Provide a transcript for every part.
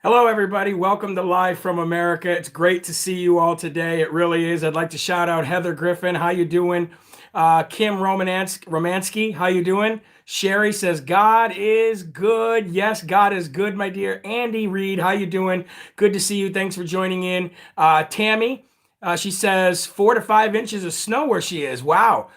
Hello, everybody. Welcome to Live from America. It's great to see you all today. It really is. I'd like to shout out Heather Griffin. How you doing? Kim Romansky. How you doing? Sherry says, God is good. Yes, God is good, my dear. Andy Reed, how you doing? Good to see you. Thanks for joining in. Tammy, she says 4 to 5 inches of snow where she is. Wow.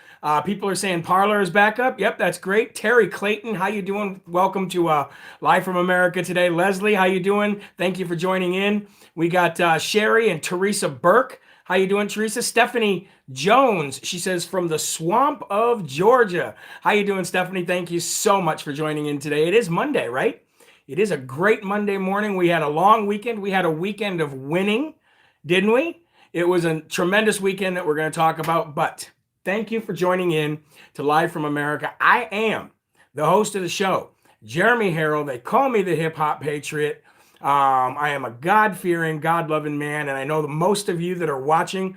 People are saying Parlor is back up. Yep, that's great. Terry Clayton, how you doing? Welcome to Live from America today. Leslie, how you doing? Thank you for joining in. We got Sherry and Teresa Burke. How you doing, Teresa? Stephanie Jones, she says from the swamp of Georgia. How you doing, Stephanie? Thank you so much for joining in today. It is Monday, right? It is a great Monday morning. We had a long weekend. We had a weekend of winning, didn't we? It was a tremendous weekend that we're going to talk about, but thank you for joining in to Live from America. I am the host of the show, Jeremy Herrell. They call me the Hip Hop Patriot. I am a God-fearing, God-loving man, and I know that most of you that are watching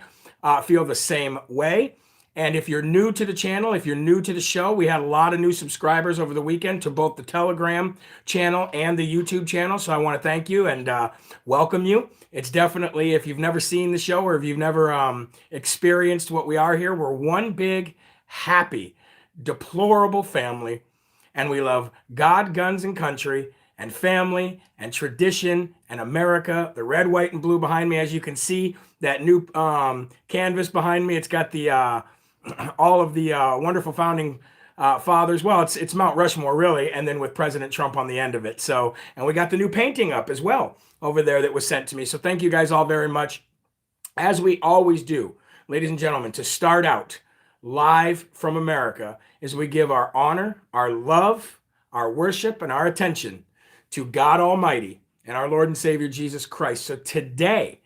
feel the same way. And if you're new to the channel, if you're new to the show, we had a lot of new subscribers over the weekend to both the Telegram channel and the YouTube channel. So I want to thank you and welcome you. It's definitely, if you've never seen the show or if you've never experienced what we are here, we're one big, happy, deplorable family. And we love God, guns, and country, and family, and tradition, and America. The red, white, and blue behind me, as you can see, that new canvas behind me, it's got the all of the wonderful founding fathers. Well, it's Mount Rushmore, really, and then with President Trump on the end of it. So, and we got the new painting up as well over there that was sent to me. So thank you guys all very much. As we always do, ladies and gentlemen, to start out Live from America is we give our honor, our love, our worship, and our attention to God Almighty and our Lord and Savior Jesus Christ. So today,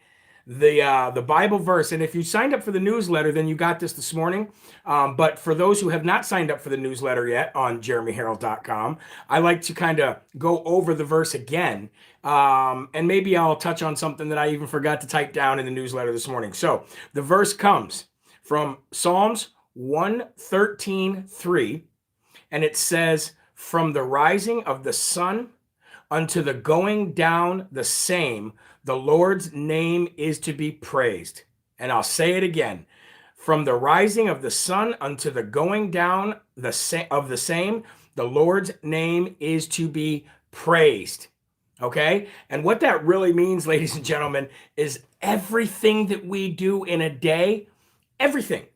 the Bible verse, and if you signed up for the newsletter, then you got this morning. But for those who have not signed up for the newsletter yet on jeremyherrell.com, I like to kind of go over the verse again. And maybe I'll touch on something that I even forgot to type down in the newsletter this morning. So the verse comes from Psalms 113:3, and it says, from the rising of the sun unto the going down the same, the Lord's name is to be praised. And I'll say it again. From the rising of the sun unto the going down of the same, the Lord's name is to be praised. Okay? And what that really means, ladies and gentlemen, is everything that we do in a day, everything,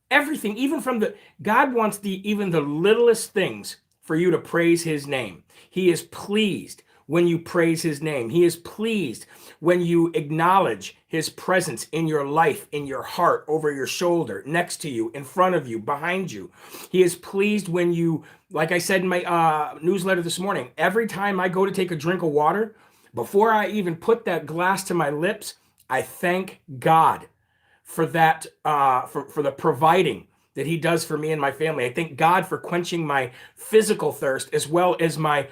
even from God wants even the littlest things for you to praise his name. He is pleased when you praise his name. He is pleased when you acknowledge his presence in your life, in your heart, over your shoulder, next to you, in front of you, behind you. He is pleased when you, like I said in my newsletter this morning, every time I go to take a drink of water, before I even put that glass to my lips, I thank God for that, for the providing that he does for me and my family. I thank God for quenching my physical thirst as well as my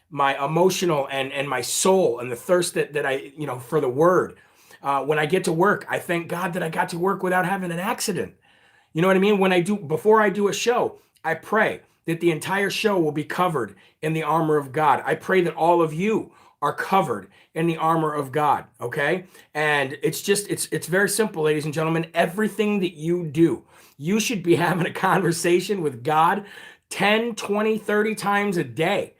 my emotional and my soul and the thirst that I, for the word. When I get to work, I thank God that I got to work without having an accident. You know what I mean? Before I do a show, I pray that the entire show will be covered in the armor of God. I pray that all of you are covered in the armor of God, okay? And it's very simple, ladies and gentlemen. Everything that you do, you should be having a conversation with God 10, 20, 30 times a day.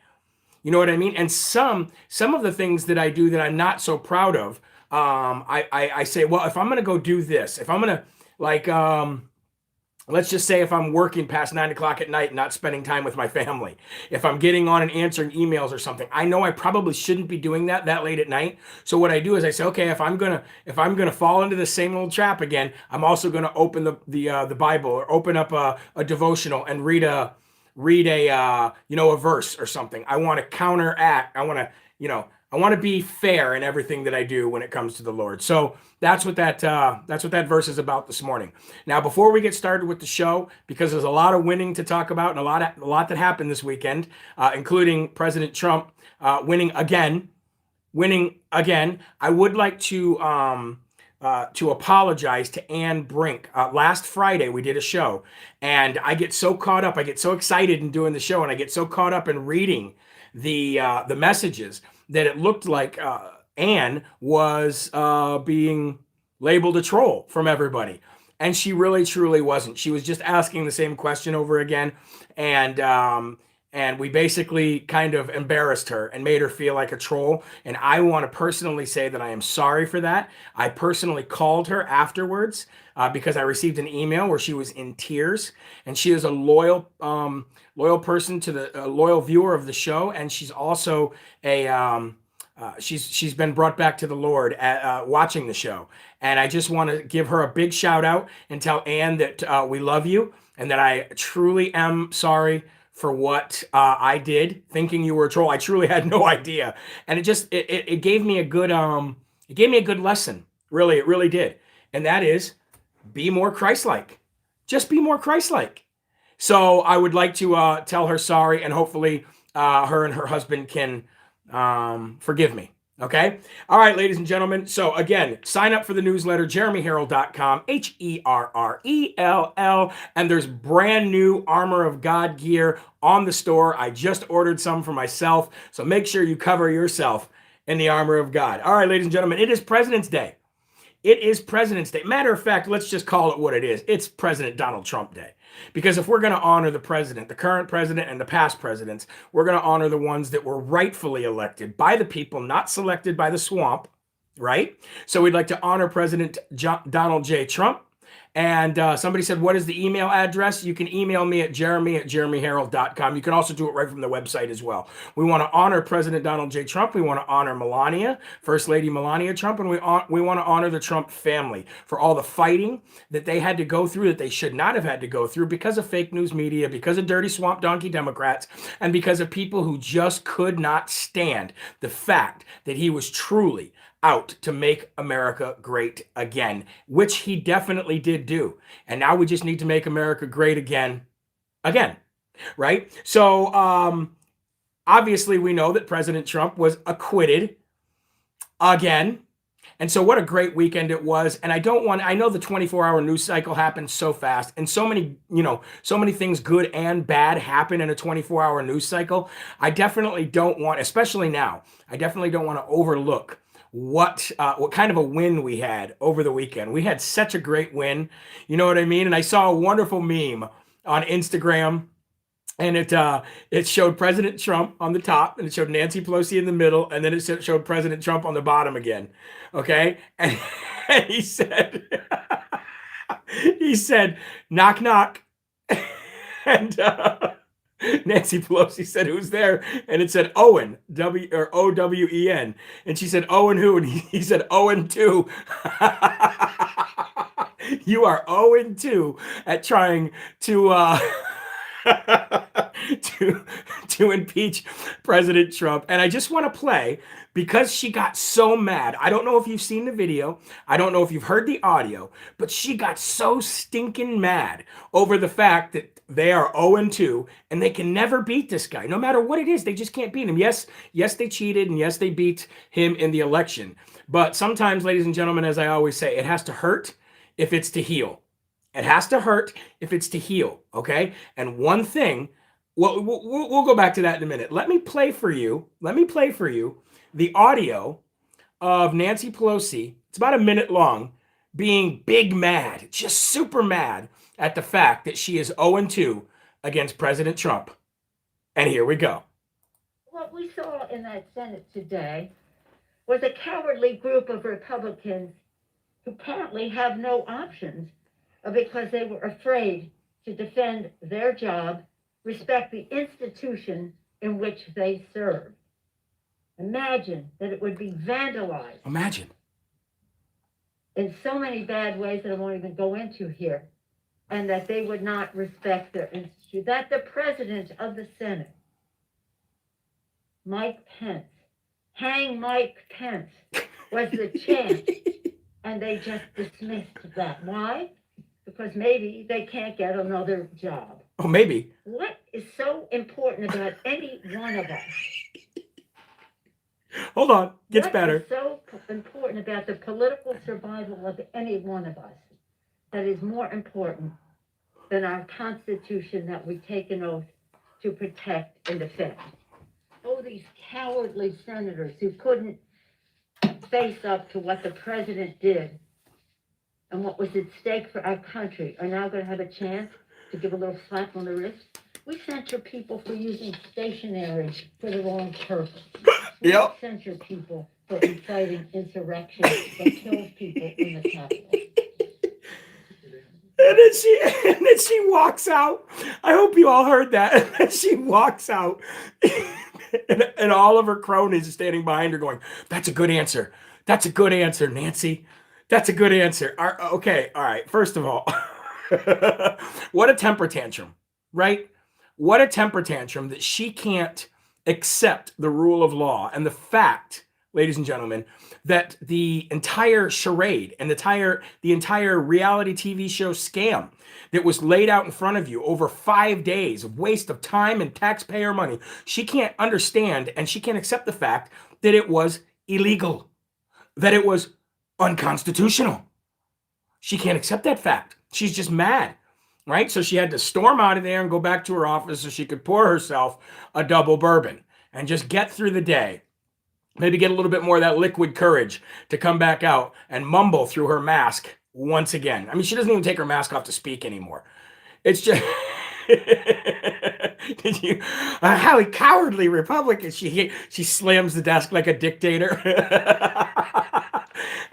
You know what I mean? And some of the things that I do that I'm not so proud of, I say, well, if I'm going to go do this, if I'm going to let's just say if I'm working past 9 o'clock at night, not spending time with my family, if I'm getting on and answering emails or something, I know I probably shouldn't be doing that late at night. So what I do is I say, okay, if I'm gonna fall into the same old trap again, I'm also gonna open the Bible or open up a devotional and read a verse or something. I want to counteract. I want to be fair in everything that I do when it comes to the Lord. So that's what that verse is about this morning. Now, before we get started with the show, because there's a lot of winning to talk about and a lot that happened this weekend, including President Trump winning again. I would like to apologize to Ann Brink. Last Friday, we did a show, and I get so caught up. I get so excited in doing the show, and I get so caught up in reading the messages that it looked like Anne was being labeled a troll from everybody. And she really truly wasn't. She was just asking the same question over again. And we basically kind of embarrassed her and made her feel like a troll. And I want to personally say that I am sorry for that. I personally called her afterwards because I received an email where she was in tears, and she is a loyal person to the loyal viewer of the show, and she's also a she's been brought back to the Lord at, watching the show. And I just want to give her a big shout out and tell Anne that we love you and that I truly am sorry for what I did, thinking you were a troll. I truly had no idea, and it gave me a good lesson. Really, it really did, and that is be more Christ-like. Just be more Christ-like. So I would like to tell her sorry, and hopefully her and her husband can forgive me. Okay. All right, ladies and gentlemen. So again, sign up for the newsletter, jeremyherrell.com, Herrell. And there's brand new Armor of God gear on the store. I just ordered some for myself. So make sure you cover yourself in the armor of God. All right, ladies and gentlemen, it is President's Day. It is President's Day. Matter of fact, let's just call it what it is. It's President Donald Trump Day. Because if we're going to honor the president, the current president and the past presidents, we're going to honor the ones that were rightfully elected by the people, not selected by the swamp, right? So we'd like to honor President Donald J. Trump. And somebody said, what is the email address? You can email me at jeremy@jeremyherrell.com. You can also do it right from the website as well. We want to honor President Donald J. Trump. We want to honor Melania, First Lady Melania Trump, and we want to honor the Trump family for all the fighting that they had to go through that they should not have had to go through because of fake news media, because of dirty swamp donkey Democrats, and because of people who just could not stand the fact that he was truly out to make America great again, which he definitely did do. And now we just need to make America great again, right? So obviously we know that President Trump was acquitted again. And so what a great weekend it was. And I know the 24-hour news cycle happens so fast, and so many things good and bad happen in a 24-hour news cycle. I definitely don't want, especially now, I definitely don't want to overlook what kind of a win we had over the weekend. We had such a great win, you know what I mean? And I saw a wonderful meme on Instagram, and it showed President Trump on the top, and it showed Nancy Pelosi in the middle, and then it showed President Trump on the bottom again. Okay, and he said, knock knock, and Nancy Pelosi said, who's there? And it said Owen, Owen. And she said, Owen who? And he said, Owen 2. You are Owen 2 at trying to to impeach President Trump. And I just want to play, because she got so mad. I don't know if you've seen the video. I don't know if you've heard the audio, but she got so stinking mad over the fact that they are 0-2 and they can never beat this guy. No matter what it is, they just can't beat him. Yes, they cheated, and yes, they beat him in the election. But sometimes, ladies and gentlemen, as I always say, it has to hurt if it's to heal. It has to hurt if it's to heal, okay? And one thing, we'll go back to that in a minute. Let me play for you the audio of Nancy Pelosi. It's about a minute long, being big mad, just super mad at the fact that she is 0-2 against President Trump. And here we go. What we saw in that Senate today was a cowardly group of Republicans who apparently have no options because they were afraid to defend their job, respect the institution in which they serve. Imagine that it would be vandalized. Imagine. In so many bad ways that I won't even go into here, and that they would not respect their institution. That the president of the Senate, Mike Pence, hang Mike Pence, was the chant, and they just dismissed that. Why? Because maybe they can't get another job. Oh, maybe. What is so important about any one of us? Hold on, gets better. What is so important about the political survival of any one of us that is more important than our Constitution that we take an oath to protect and defend? Oh, these cowardly senators who couldn't face up to what the president did and what was at stake for our country are now going to have a chance to give a little slap on the wrist. We censure people for using stationery for the wrong purpose. We Yep. censure people for inciting insurrection that kills people in the Capitol. And then she walks out. I hope you all heard that. And then she walks out, and all of her cronies are standing behind her, going, "That's a good answer. That's a good answer, Nancy. That's a good answer." Okay, all right. First of all, what a temper tantrum, right? What a temper tantrum that she can't accept the rule of law and the fact, ladies and gentlemen, that the entire charade and the entire reality TV show scam that was laid out in front of you over 5 days of waste of time and taxpayer money, she can't understand and she can't accept the fact that it was illegal, that it was unconstitutional. She can't accept that fact. She's just mad, right? So she had to storm out of there and go back to her office so she could pour herself a double bourbon and just get through the day. Maybe get a little bit more of that liquid courage to come back out and mumble through her mask once again. I mean, she doesn't even take her mask off to speak anymore. It's just, did you, how cowardly Republican. She slams the desk like a dictator.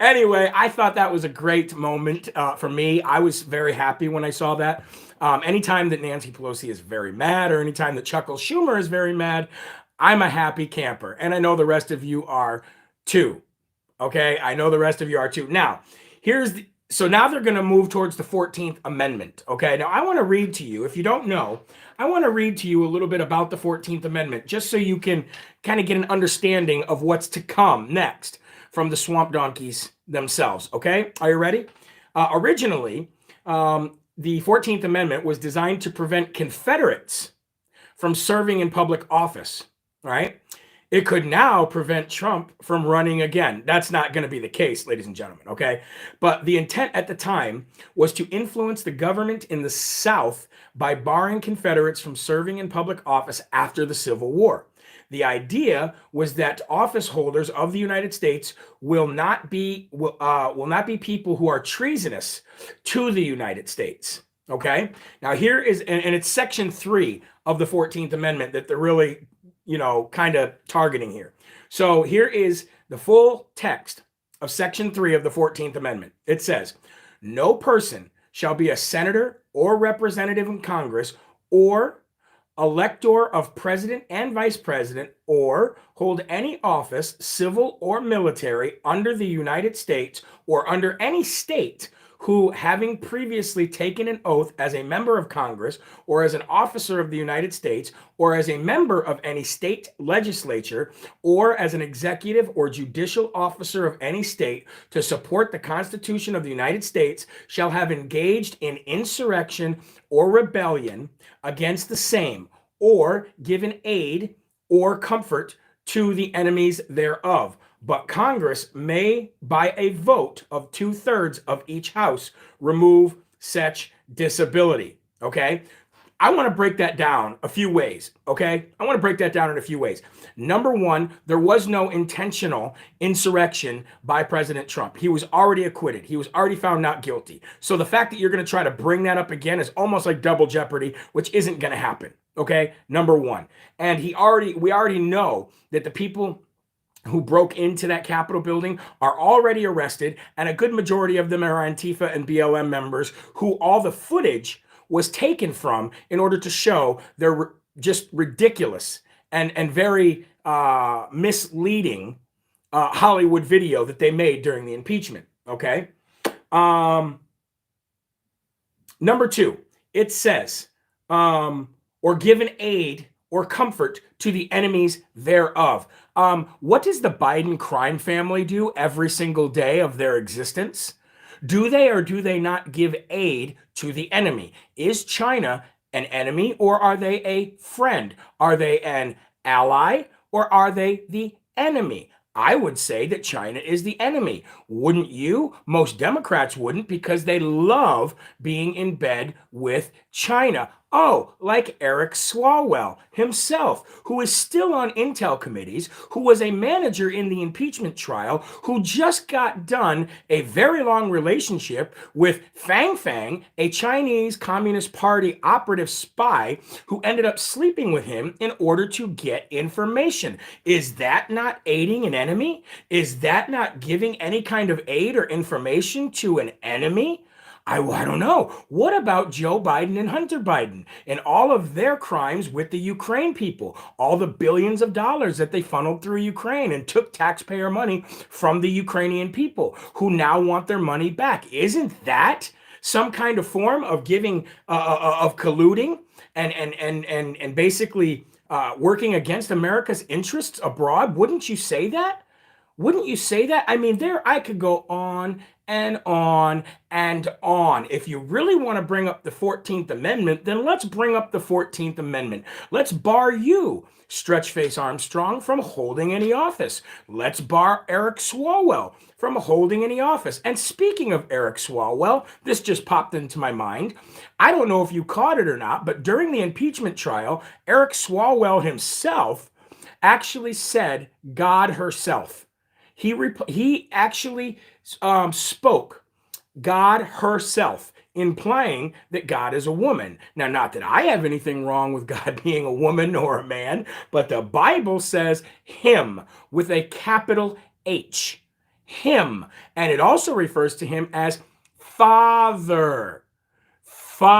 Anyway, I thought that was a great moment for me. I was very happy when I saw that. Anytime that Nancy Pelosi is very mad, or anytime that Chuck Schumer is very mad, I'm a happy camper, and I know the rest of you are too. Okay, I know the rest of you are too. Now, so now they're going to move towards the 14th Amendment. Okay, now I want to read to you, if you don't know, I want to read to you a little bit about the 14th Amendment, just so you can kind of get an understanding of what's to come next from the swamp donkeys themselves. Okay, are you ready? Originally, the 14th Amendment was designed to prevent Confederates from serving in public office. Right? It could now prevent Trump from running again. That's not going to be the case, ladies and gentlemen, okay? But the intent at the time was to influence the government in the South by barring Confederates from serving in public office after the Civil War. The idea was that office holders of the United States will not be people who are treasonous to the United States. Okay? Now here is, and it's Section 3 of the 14th Amendment that they're really kind of targeting here. So here is the full text of Section 3 of the 14th Amendment. It says, "No person shall be a senator or representative in Congress or elector of president and vice president or hold any office, civil or military, under the United States or under any state who, having previously taken an oath as a member of Congress or as an officer of the United States or as a member of any state legislature or as an executive or judicial officer of any state to support the Constitution of the United States, shall have engaged in insurrection or rebellion against the same, or given aid or comfort to the enemies thereof. But Congress may, by a vote of 2/3 of each house, remove such disability." Okay? I want to break that down a few ways. Okay? I want to break that down in a few ways. Number one, there was no intentional insurrection by President Trump. He was already acquitted. He was already found not guilty. So the fact that you're going to try to bring that up again is almost like double jeopardy, which isn't going to happen. Okay? Number one. And we already know that the people who broke into that Capitol building are already arrested, and a good majority of them are Antifa and BLM members who all the footage was taken from in order to show their just ridiculous and very misleading Hollywood video that they made during the impeachment. Okay. Number two, it says, or given aid or comfort to the enemies thereof. What does the Biden crime family do every single day of their existence? Do they or do they not give aid to the enemy? Is China an enemy, or are they a friend? Are they an ally, or are they the enemy? I would say that China is the enemy. Wouldn't you? Most Democrats wouldn't, because they love being in bed with China. Oh, like Eric Swalwell himself, who is still on intel committees, who was a manager in the impeachment trial, who just got done a very long relationship with Fang Fang, a Chinese Communist Party operative spy who ended up sleeping with him in order to get information. Is that not aiding an enemy? Is that not giving any kind of aid or information to an enemy? I don't know. What about Joe Biden and Hunter Biden and all of their crimes with the Ukraine people? All the billions of dollars that they funneled through Ukraine and took taxpayer money from the Ukrainian people who now want their money back. Isn't that some kind of form of giving, of colluding and basically working against America's interests abroad? Wouldn't you say that? Wouldn't you say that? I mean, I could go on and on and on. If you really want to bring up the 14th Amendment, then let's bring up the 14th Amendment. Let's bar you, Stretchface Armstrong, from holding any office. Let's bar Eric Swalwell from holding any office. And speaking of Eric Swalwell, this just popped into my mind. I don't know if you caught it or not, but during the impeachment trial, Eric Swalwell himself actually said God herself. He actually spoke God herself, implying that God is a woman. Now, not that I have anything wrong with God being a woman or a man, but the Bible says him with a capital H. Him. And it also refers to him as Father. Father.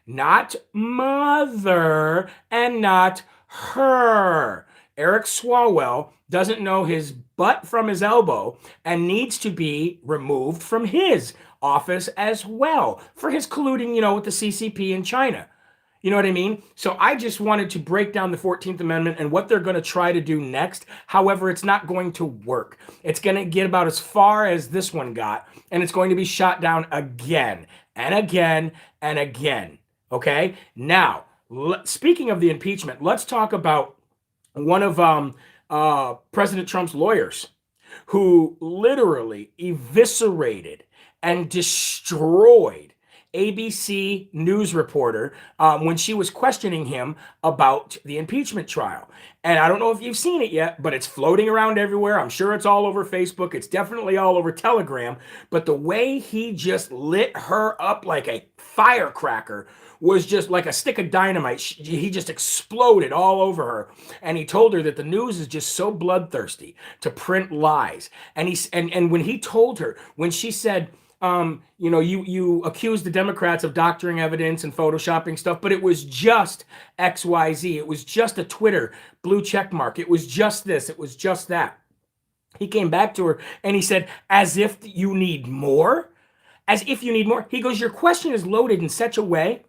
Not mother and not her. Eric Swalwell doesn't know his butt from his elbow and needs to be removed from his office as well for his colluding, with the CCP in China. You know what I mean? So I just wanted to break down the 14th Amendment and what they're going to try to do next. However, it's not going to work. It's going to get about as far as this one got, and it's going to be shot down again and again and again. Okay? Now, speaking of the impeachment, let's talk about one of President Trump's lawyers who literally eviscerated and destroyed ABC News reporter when she was questioning him about the impeachment trial. And I don't know if you've seen it yet, but it's floating around everywhere. I'm sure it's all over Facebook. It's definitely all over Telegram. But the way he just lit her up like a firecracker was just like a stick of dynamite. He just exploded all over her. And he told her that the news is just so bloodthirsty to print lies. And when he told her, when she said, you accused the Democrats of doctoring evidence and photoshopping stuff, but it was just XYZ. It was just a Twitter blue check mark. It was just this. It was just that. He came back to her and he said, as if you need more? As if you need more? He goes, your question is loaded in such a way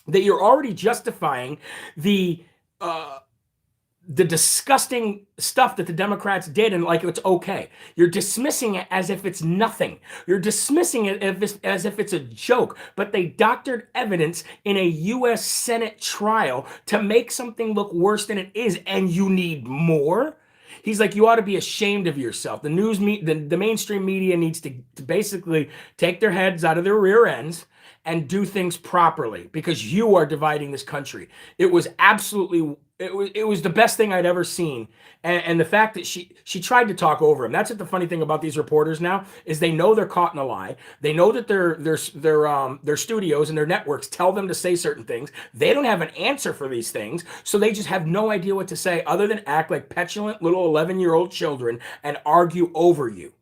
that you're already justifying the disgusting stuff that the Democrats did and like it's okay. You're dismissing it as if it's nothing. You're dismissing it as if it's a joke. But they doctored evidence in a U.S. Senate trial to make something look worse than it is, and you need more? He's like, you ought to be ashamed of yourself. The mainstream media needs to basically take their heads out of their rear ends and do things properly, because you are dividing this country. It was absolutely, it was the best thing I'd ever seen. And the fact that she tried to talk over him. That's what the funny thing about these reporters now is they know they're caught in a lie. They know that their studios and their networks tell them to say certain things. They don't have an answer for these things, so they just have no idea what to say other than act like petulant little 11-year-old children and argue over you.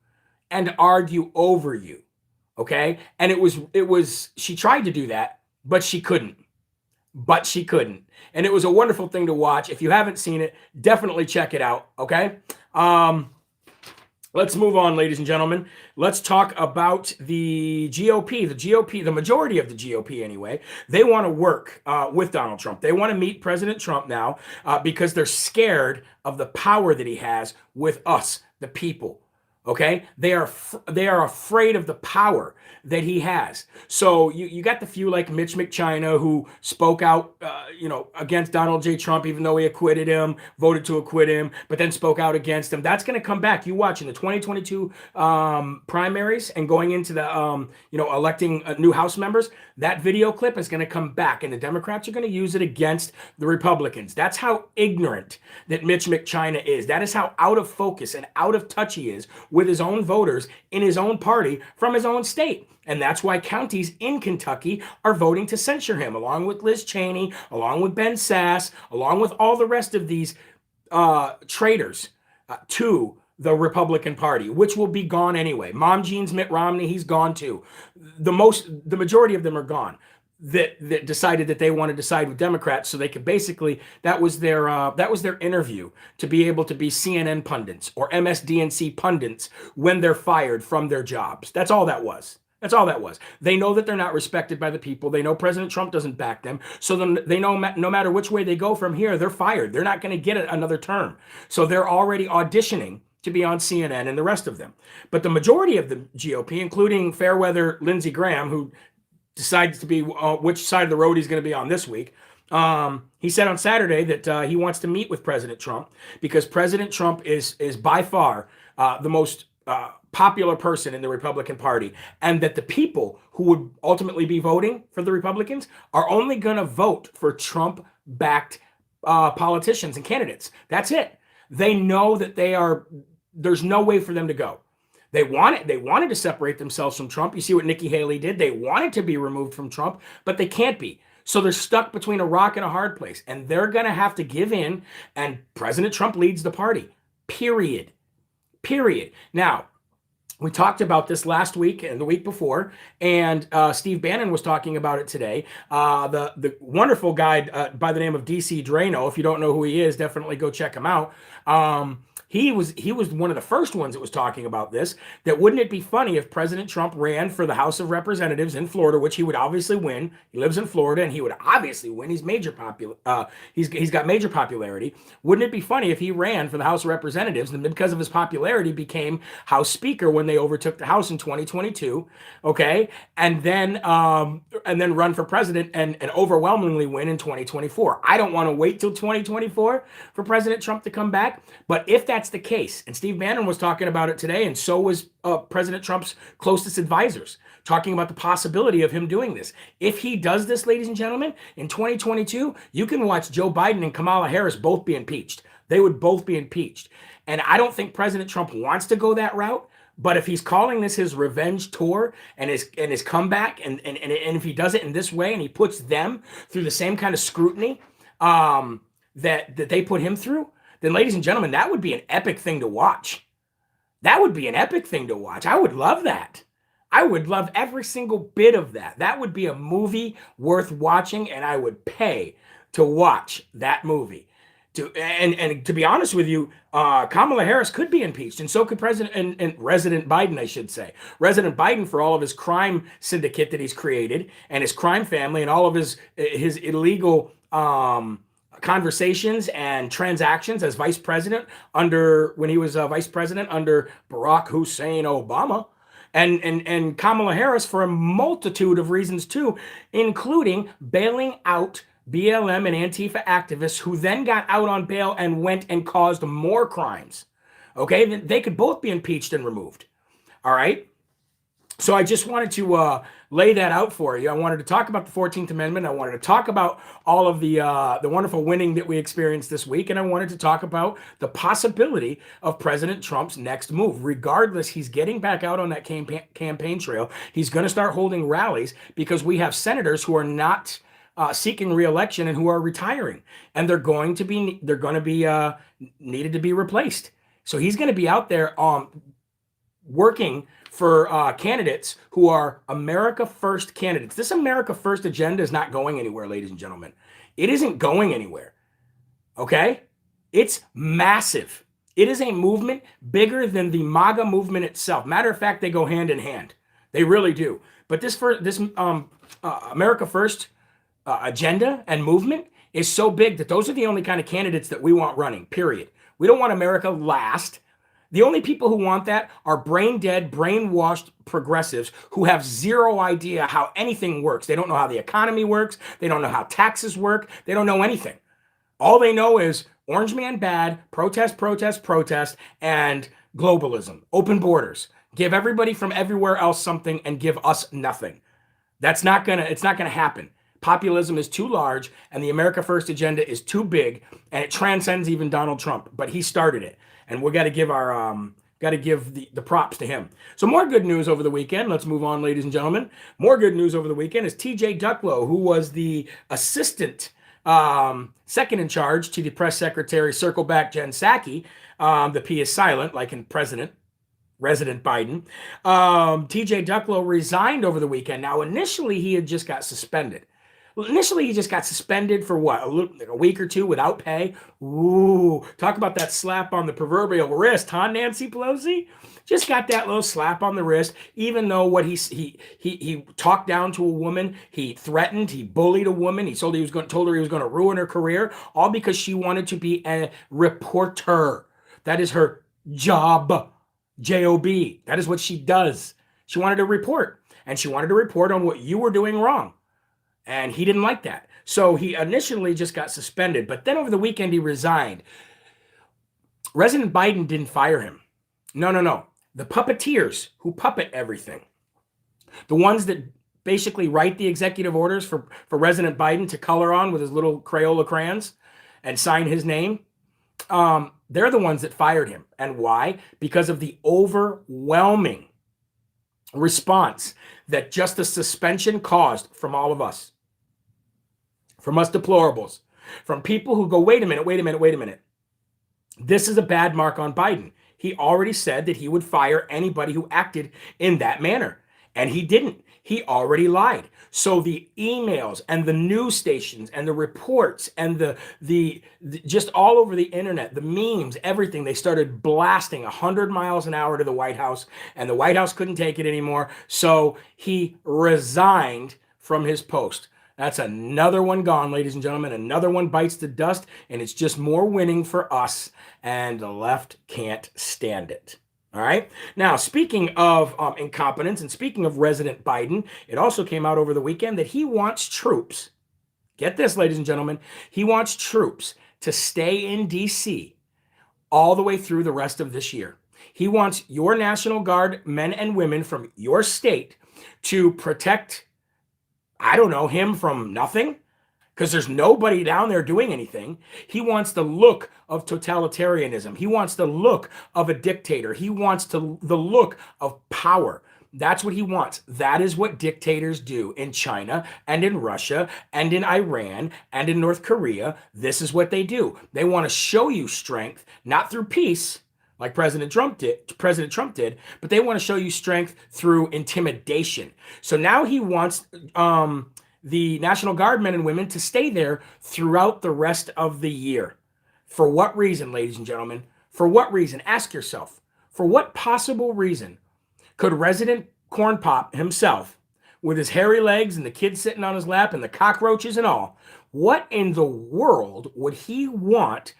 Okay? And it was she tried to do that, but she couldn't. And it was a wonderful thing to watch. If you haven't seen it, definitely check it out, okay? Let's move on, ladies and gentlemen. Let's talk about the GOP. The GOP, the majority of the GOP anyway, they want to work with Donald Trump. They want to meet President Trump now because they're scared of the power that he has with us, the people. Okay, they are afraid of the power that he has. So you got the few like Mitch McChina who spoke out, against Donald J. Trump, even though he acquitted him, voted to acquit him, but then spoke out against him. That's going to come back. You watch in the 2022 primaries and going into the electing new House members. That video clip is going to come back, and the Democrats are going to use it against the Republicans. That's how ignorant that Mitch McChina is. That is how out of focus and out of touch he is with his own voters in his own party from his own state. And that's why counties in Kentucky are voting to censure him, along with Liz Cheney, along with Ben Sass, along with all the rest of these traitors to the Republican Party, which will be gone anyway. Mom Jean's Mitt Romney, he's gone too. The majority of them are gone. That decided that they wanted to side with Democrats, so they could basically that was their interview to be able to be CNN pundits or MSDNC pundits when they're fired from their jobs. That's all that was. That's all that was. They know that they're not respected by the people. They know President Trump doesn't back them. So then they know no matter which way they go from here, they're fired. They're not going to get another term. So they're already auditioning to be on CNN and the rest of them. But the majority of the GOP, including Fairweather Lindsey Graham, who decides to be which side of the road he's going to be on this week, he said on Saturday that he wants to meet with President Trump because President Trump is by far the most popular person in the Republican Party, and that the people who would ultimately be voting for the Republicans are only going to vote for Trump-backed politicians and candidates. That's it. They know that there's no way for them to go. They wanted to separate themselves from Trump. You see what Nikki Haley did. They wanted to be removed from Trump, but they can't be. So they're stuck between a rock and a hard place, and they're going to have to give in, and President Trump leads the party, period. Now, we talked about this last week and the week before, and Steve Bannon was talking about it today. The wonderful guy by the name of DC Drano, if you don't know who he is, definitely go check him out. He was one of the first ones that was talking about this, that wouldn't it be funny if President Trump ran for the House of Representatives in Florida, which he would obviously win. He lives in Florida and he would obviously win. He's he's got major popularity. Wouldn't it be funny if he ran for the House of Representatives and because of his popularity became House Speaker when they overtook the House in 2022, okay? And then run for president and overwhelmingly win in 2024. I don't want to wait till 2024 for President Trump to come back, but if that's the case, and Steve Bannon was talking about it today, and so was President Trump's closest advisors, talking about the possibility of him doing this. If he does this, ladies and gentlemen, in 2022, you can watch Joe Biden and Kamala Harris both be impeached. They would both be impeached. And I don't think President Trump wants to go that route, but if he's calling this his revenge tour and his comeback, and if he does it in this way and he puts them through the same kind of scrutiny that they put him through, then ladies and gentlemen, that would be an epic thing to watch. That would be an epic thing to watch. I would love that. I would love every single bit of that. That would be a movie worth watching, and I would pay to watch that movie. And to be honest with you, Kamala Harris could be impeached, and so could President and Resident Biden, I should say. Resident Biden, for all of his crime syndicate that he's created, and his crime family, and all of his illegal conversations and transactions as vice president when he was vice president under Barack Hussein Obama, and Kamala Harris for a multitude of reasons too, including bailing out BLM and Antifa activists who then got out on bail and went and caused more crimes. Okay, they could both be impeached and removed. All right. So I just wanted to lay that out for you. I wanted to talk about the 14th Amendment. I wanted to talk about all of the wonderful winning that we experienced this week. And I wanted to talk about the possibility of President Trump's next move. Regardless, he's getting back out on that campaign trail. He's going to start holding rallies because we have senators who are not seeking re-election and who are retiring. And they're going to be needed to be replaced. So he's going to be out there working for candidates who are America First candidates. This America First agenda is not going anywhere, ladies and gentlemen. It isn't going anywhere, okay? It's massive. It is a movement bigger than the MAGA movement itself. Matter of fact, they go hand in hand. They really do. But this America First agenda and movement is so big that those are the only kind of candidates that we want running, period. We don't want America last. The only people who want that are brain dead, brainwashed progressives who have zero idea how anything works. They don't know how the economy works. They don't know how taxes work. They don't know anything. All they know is orange man bad, protest, protest, protest, and globalism, open borders. Give everybody from everywhere else something and give us nothing. It's not gonna happen. Populism is too large and the America First agenda is too big and it transcends even Donald Trump, but he started it. And we got to give the props to him. So more good news over the weekend. Let's move on, ladies and gentlemen. More good news over the weekend is TJ Ducklow, who was the assistant second in charge to the press secretary, circle back Jen Psaki. The P is silent, like in Resident Biden. TJ Ducklow resigned over the weekend. Now, initially, he had just got suspended. Initially, he just got suspended for what, a week or two without pay. Ooh, talk about that slap on the proverbial wrist, huh, Nancy Pelosi? Just got that little slap on the wrist, even though what he talked down to a woman, he threatened, he bullied a woman, told her he was going to ruin her career, all because she wanted to be a reporter. That is her job, J-O-B. That is what she does. She wanted to report, and she wanted to report on what you were doing wrong. And he didn't like that. So he initially just got suspended, but then over the weekend he resigned. President Biden didn't fire him. No. The puppeteers who puppet everything, the ones that basically write the executive orders for President Biden to color on with his little Crayola crayons and sign his name, they're the ones that fired him. And why? Because of the overwhelming response that just the suspension caused from all of us. From us deplorables, from people who go, wait a minute. This is a bad mark on Biden. He already said that he would fire anybody who acted in that manner. And he didn't. He already lied. So the emails and the news stations and the reports and the just all over the internet, the memes, everything, they started blasting 100 miles an hour to the White House, and the White House couldn't take it anymore. So he resigned from his post. That's another one gone, ladies and gentlemen. Another one bites the dust, and it's just more winning for us, and the left can't stand it. All right. Now, speaking of incompetence and speaking of President Biden, it also came out over the weekend that he wants troops. Get this, ladies and gentlemen. He wants troops to stay in D.C. all the way through the rest of this year. He wants your National Guard men and women from your state to protect, I don't know, him from nothing, because there's nobody down there doing anything. He wants the look of totalitarianism. He wants the look of a dictator. He wants the look of power. That's what he wants. That is what dictators do in China and in Russia and in Iran and in North Korea. This is what they do. They want to show you strength, not through peace, like President Trump did, but they want to show you strength through intimidation. So now he wants the National Guard men and women to stay there throughout the rest of the year. For what reason, ladies and gentlemen? For what reason? Ask yourself. For what possible reason could Resident Corn Pop himself, with his hairy legs and the kids sitting on his lap and the cockroaches and all, what in the world would he want,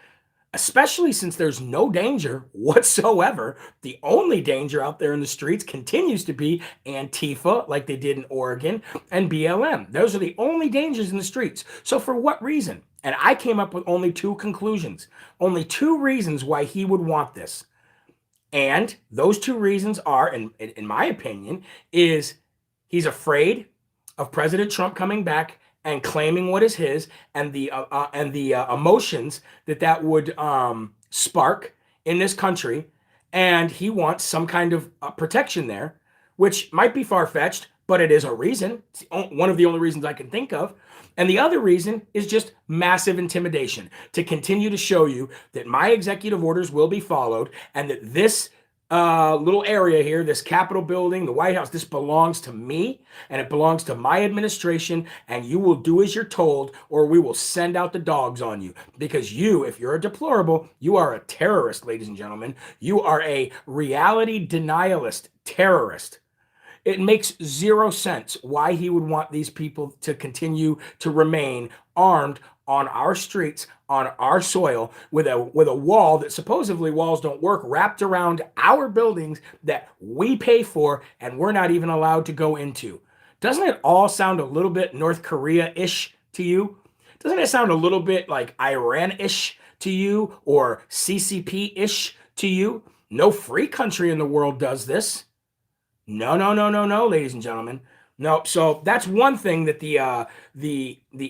especially since there's no danger whatsoever? The only danger out there in the streets continues to be Antifa, like they did in Oregon, and BLM. Those are the only dangers in the streets. So for what reason? And I came up with only two conclusions, only two reasons why he would want this. And those two reasons are, in my opinion, is he's afraid of President Trump coming back and claiming what is his, and the emotions that would spark in this country, and he wants some kind of protection there, which might be far-fetched, but it is a reason. It's one of the only reasons I can think of. And the other reason is just massive intimidation, to continue to show you that my executive orders will be followed, and that this little area here, this Capitol building, the White House, this belongs to me, and it belongs to my administration, and you will do as you're told, or we will send out the dogs on you. Because you, if you're a deplorable, you are a terrorist, ladies and gentlemen. You are a reality denialist terrorist. It makes zero sense why he would want these people to continue to remain armed on our streets, on our soil with a wall that supposedly walls don't work wrapped around our buildings that we pay for and we're not even allowed to go into. Doesn't it all sound a little bit North Korea-ish to you? Doesn't it sound a little bit like Iran-ish to you or CCP-ish to you? No free country in the world does this. No, no, no, no, no, ladies and gentlemen. No, so that's one thing that the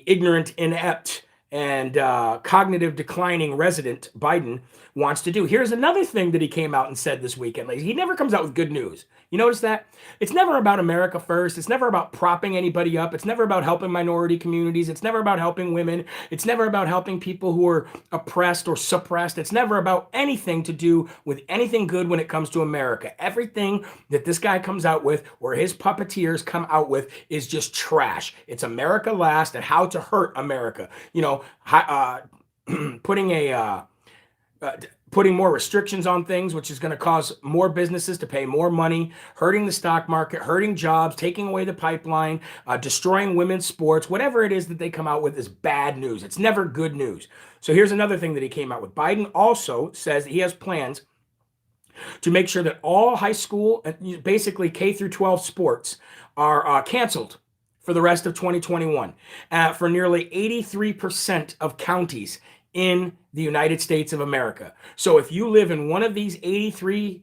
ignorant, inept, and cognitive declining resident Biden wants to do. Here's another thing that he came out and said this weekend. He never comes out with good news. You notice that? It's never about America first. It's never about propping anybody up. It's never about helping minority communities. It's never about helping women. It's never about helping people who are oppressed or suppressed. It's never about anything to do with anything good when it comes to America. Everything that this guy comes out with or his puppeteers come out with is just trash. It's America last and how to hurt America. You know, putting more restrictions on things, which is going to cause more businesses to pay more money, hurting the stock market, hurting jobs, taking away the pipeline, destroying women's sports. Whatever it is that they come out with is bad news. It's never good news. So here's another thing that he came out with. Biden also says that he has plans to make sure that all high school, basically K through 12 sports are canceled for the rest of 2021 for nearly 83% of counties in the United States of America. So if you live in one of these counties,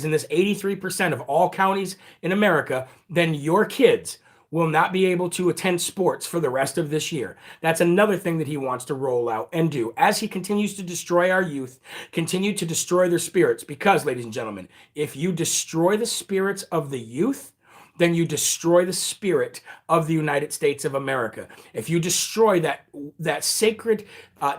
in this 83% of all counties in America, then your kids will not be able to attend sports for the rest of this year. That's another thing that he wants to roll out and do as he continues to destroy our youth, continue to destroy their spirits. Because, ladies and gentlemen, if you destroy the spirits of the youth, then you destroy the spirit of the United States of America. If you destroy that sacred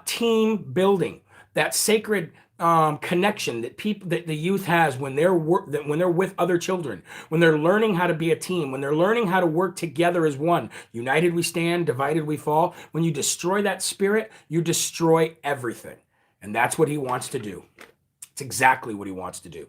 team building, that sacred connection that the youth has when they're with other children, when they're learning how to be a team, when they're learning how to work together as one. United we stand, divided we fall. When you destroy that spirit, you destroy everything. And that's what he wants to do. It's exactly what he wants to do.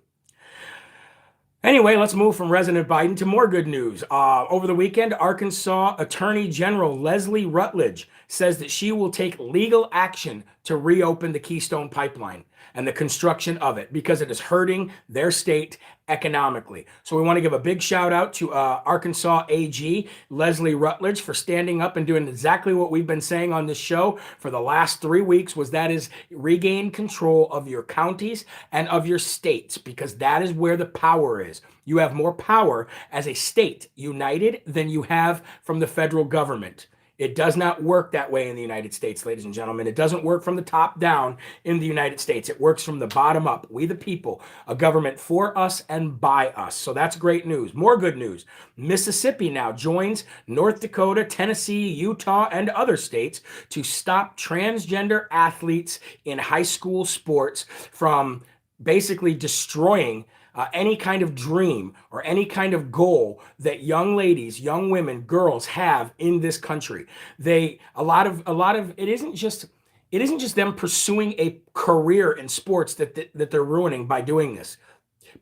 Anyway, let's move from President Biden to more good news. Over the weekend, Arkansas Attorney General Leslie Rutledge says that she will take legal action to reopen the Keystone Pipeline and the construction of it because it is hurting their state economically. So we want to give a big shout out to Arkansas AG Leslie Rutledge for standing up and doing exactly what we've been saying on this show for the last 3 weeks, that is regain control of your counties and of your states, because that is where the power is. You have more power as a state united than you have from the federal government. It does not work that way in the United States, ladies and gentlemen. It doesn't work from the top down in the United States. It works from the bottom up. We the people, a government for us and by us. So that's great news. More good news. Mississippi now joins North Dakota, Tennessee, Utah, and other states to stop transgender athletes in high school sports from basically destroying any kind of dream or any kind of goal that young ladies, young women, girls have in this country. A lot of it isn't just them pursuing a career in sports that they're ruining by doing this,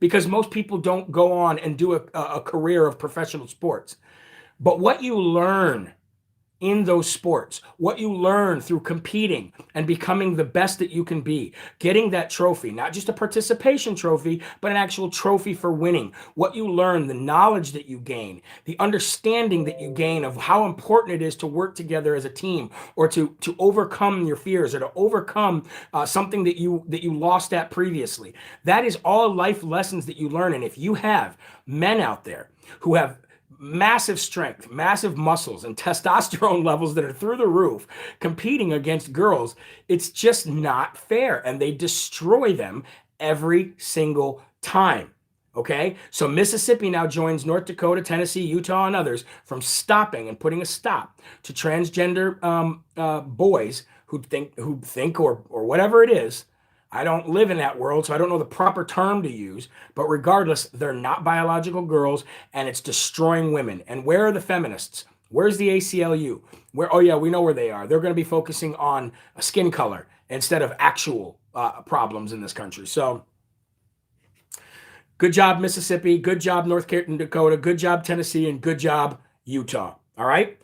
because most people don't go on and do a career of professional sports. But what you learn in those sports, what you learn through competing and becoming the best that you can be, getting that trophy, not just a participation trophy, but an actual trophy for winning. What you learn, the knowledge that you gain, the understanding that you gain of how important it is to work together as a team, or to overcome your fears, or to overcome something that you lost at previously. That is all life lessons that you learn. And if you have men out there who have massive strength, massive muscles, and testosterone levels that are through the roof competing against girls, it's just not fair, and they destroy them every single time. Okay, so Mississippi now joins North Dakota, Tennessee, Utah, and others from stopping and putting a stop to transgender boys who think or whatever it is. I don't live in that world, so I don't know the proper term to use. But regardless, they're not biological girls, and it's destroying women. And where are the feminists? Where's the ACLU? Oh yeah, we know where they are. They're going to be focusing on skin color instead of actual problems in this country. So good job, Mississippi. Good job, North Dakota. Good job, Tennessee. And good job, Utah. All right.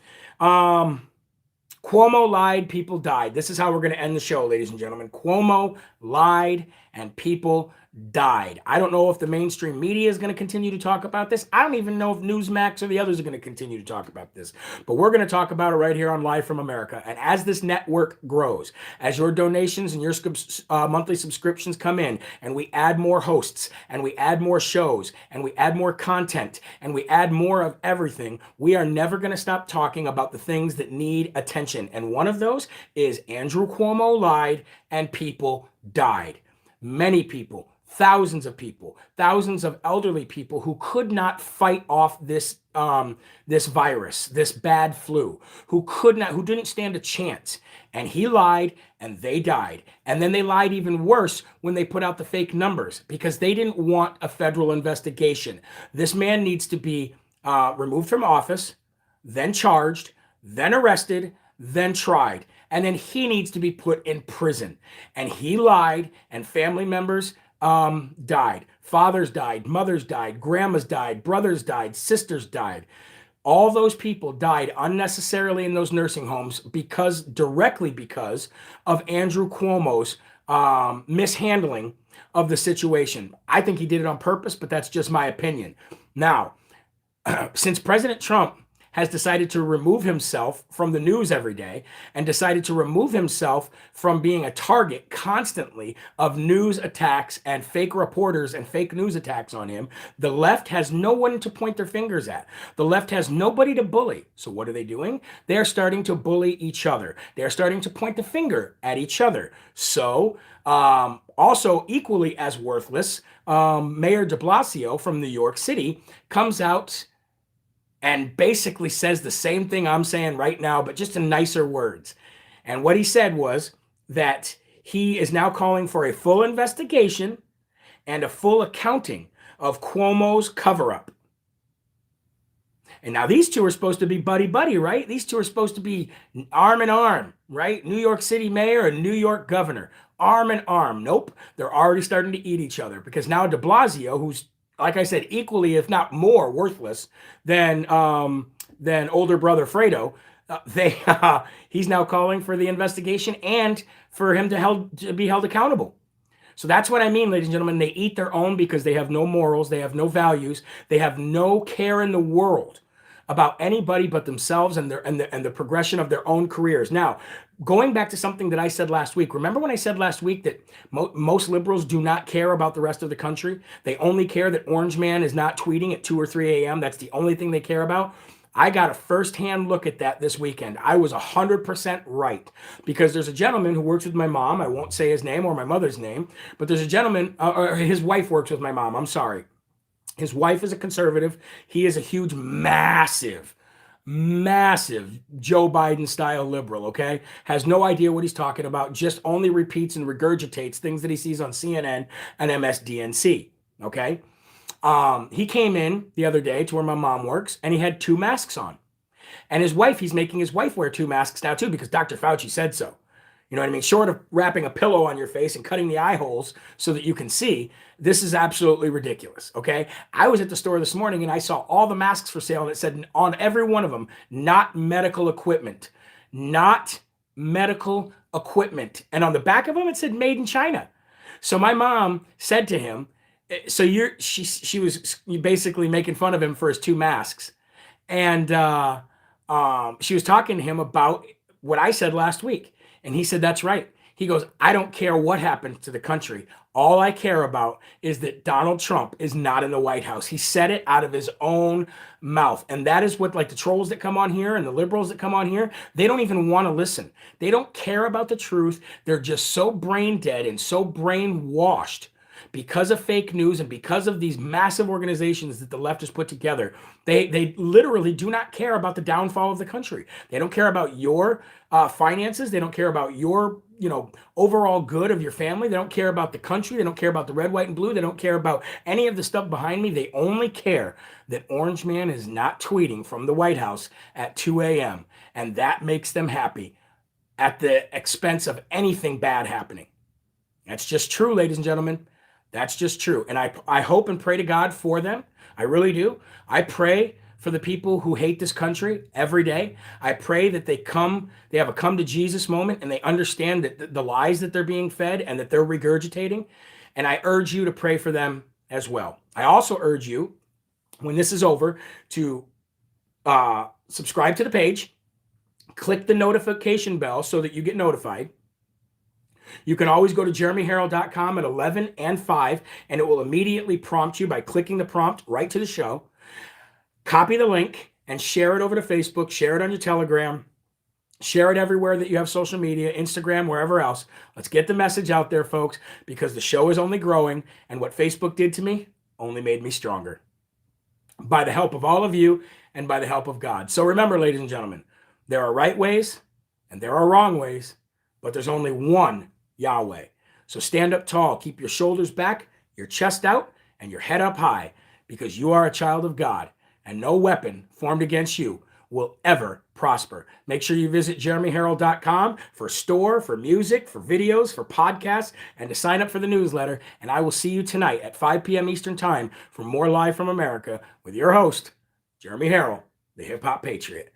Cuomo lied, people died. This is how we're going to end the show, ladies and gentlemen. Cuomo lied and people died. I don't know if the mainstream media is going to continue to talk about this. I don't even know if Newsmax or the others are going to continue to talk about this. But we're going to talk about it right here on Live from America. And as this network grows, as your donations and your monthly subscriptions come in, and we add more hosts, and we add more shows, and we add more content, and we add more of everything, we are never going to stop talking about the things that need attention. And one of those is Andrew Cuomo lied and people died. Many people, thousands of people, thousands of elderly people who could not fight off this virus, this bad flu, who didn't stand a chance. And he lied and they died. And then they lied even worse when they put out the fake numbers because they didn't want a federal investigation. This man needs to be removed from office, then charged, then arrested, then tried. And then he needs to be put in prison. And he lied, and family members died. Fathers died, mothers died, grandmas died, brothers died, sisters died. All those people died unnecessarily in those nursing homes directly because of Andrew Cuomo's mishandling of the situation. I think he did it on purpose, but that's just my opinion. Now, since President Trump has decided to remove himself from the news every day and decided to remove himself from being a target constantly of news attacks and fake reporters and fake news attacks on him, the left has no one to point their fingers at. The left has nobody to bully. So what are they doing? They're starting to bully each other. They're starting to point the finger at each other. So also equally as worthless, Mayor de Blasio from New York City comes out and basically says the same thing I'm saying right now, but just in nicer words. And what he said was that he is now calling for a full investigation and a full accounting of Cuomo's cover-up. And now these two are supposed to be buddy-buddy, right? These two are supposed to be arm in arm, right? New York City mayor and New York governor, arm in arm. Nope, they're already starting to eat each other because now de Blasio, who's, like I said, equally, if not more worthless than older brother Fredo, he's now calling for the investigation and for him to be held accountable. So that's what I mean, ladies and gentlemen. They eat their own because they have no morals, they have no values, they have no care in the world about anybody but themselves and the progression of their own careers. Now, going back to something that I said last week, remember when I said last week that most liberals do not care about the rest of the country? They only care that Orange Man is not tweeting at 2 or 3 a.m. That's the only thing they care about. I got a firsthand look at that this weekend. I was 100% right because there's a gentleman who works with my mom. I won't say his name or my mother's name, but there's a gentleman, or his wife works with my mom. I'm sorry. His wife is a conservative. He is a huge, massive Joe Biden style liberal, okay? Has no idea what he's talking about, just only repeats and regurgitates things that he sees on CNN and MSDNC, okay? He came in the other day to where my mom works and he had 2 masks on. And his wife, he's making his wife wear 2 masks now too because Dr. Fauci said so. You know what I mean? Short of wrapping a pillow on your face and cutting the eye holes so that you can see, this is absolutely ridiculous, okay? I was at the store this morning and I saw all the masks for sale and it said on every one of them, not medical equipment, not medical equipment. And on the back of them, it said made in China. So my mom said to him, so she was basically making fun of him for his 2 masks. And she was talking to him about what I said last week. And he said, that's right. He goes, I don't care what happens to the country. All I care about is that Donald Trump is not in the White House. He said it out of his own mouth. And that is what, like the trolls that come on here and the liberals that come on here, they don't even want to listen. They don't care about the truth. They're just so brain dead and so brainwashed because of fake news and because of these massive organizations that the left has put together. They literally do not care about the downfall of the country. They don't care about your finances. They don't care about your, overall good of your family. They don't care about the country. They don't care about the red, white, and blue. They don't care about any of the stuff behind me. They only care that Orange Man is not tweeting from the White House at 2 a.m. And that makes them happy at the expense of anything bad happening. That's just true, ladies and gentlemen. That's just true. And I hope and pray to God for them. I really do. I pray for the people who hate this country every day. I pray that they have a come to Jesus moment and they understand that the lies that they're being fed and that they're regurgitating. And I urge you to pray for them as well. I also urge you, when this is over, to subscribe to the page, click the notification bell so that you get notified. You can always go to jeremyherrell.com at 11 and 5, and it will immediately prompt you by clicking the prompt right to the show. Copy the link and share it over to Facebook, share it on your Telegram, share it everywhere that you have social media, Instagram, wherever else. Let's get the message out there, folks, because the show is only growing, and what Facebook did to me only made me stronger. By the help of all of you and by the help of God. So remember, ladies and gentlemen, there are right ways and there are wrong ways, but there's only one Yahweh. So stand up tall, keep your shoulders back, your chest out, and your head up high, because you are a child of God, and no weapon formed against you will ever prosper. Make sure you visit jeremyherrell.com for store, for music, for videos, for podcasts, and to sign up for the newsletter. And I will see you tonight at 5 p.m. Eastern Time for more Live from America with your host, Jeremy Herrell, the Hip Hop Patriot.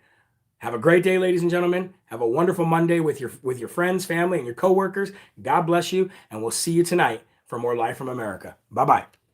Have a great day, ladies and gentlemen. Have a wonderful Monday with your friends, family, and your coworkers. God bless you, and we'll see you tonight for more Live from America. Bye-bye.